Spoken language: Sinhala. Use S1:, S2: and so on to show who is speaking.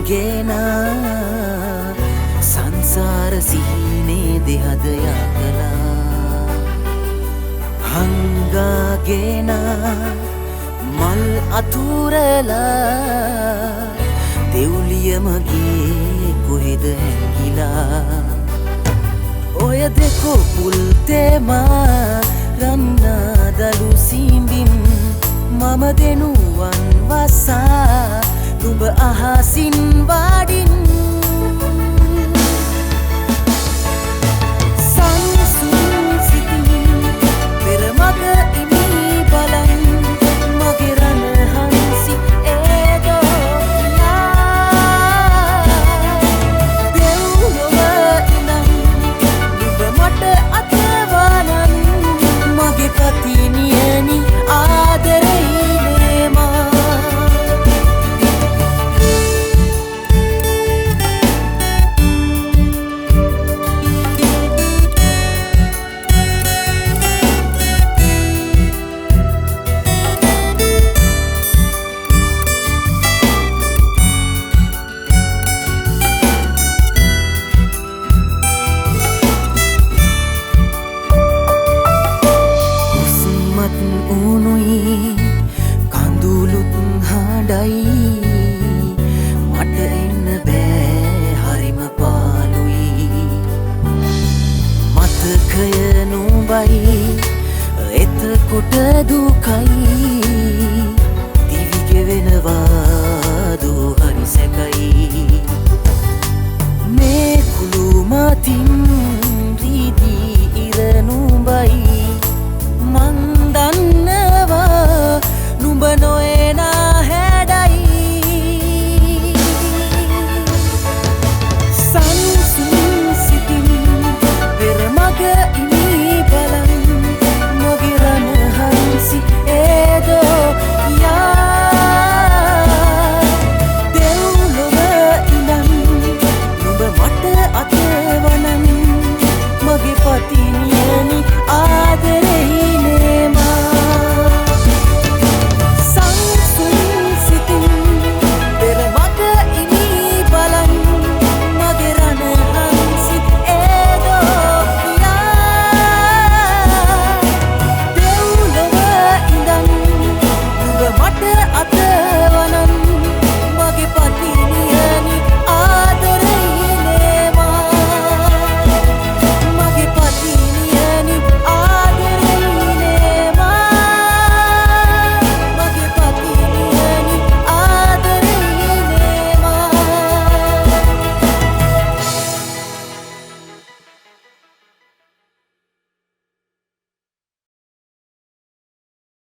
S1: ගෙනා සංසාර සීනේ දෙහද යකලා හංගාගෙනා මල් අතුරලා දෙව්ලිය මගේ කොහෙද හැංගිලා ඔය දෙකෝ පුල් තේමා රන්නා දලු සීඹින් මම දෙනුවන් වසා නුඹ අහසින් වාඩින් සංසුන් සිතින් පෙර මග ඉමි බලන් මගේ රණ හංසි ඒදෝ දෙව්ලොව ඉඳන් නුඹ මට අතවනන් මගේ පතිනියනි ආදරේ මා කඳුළුත් හඬයි මට එන්න බෑ හරිම පාළුයි මතකය නුඹයි එතකොට දුකයි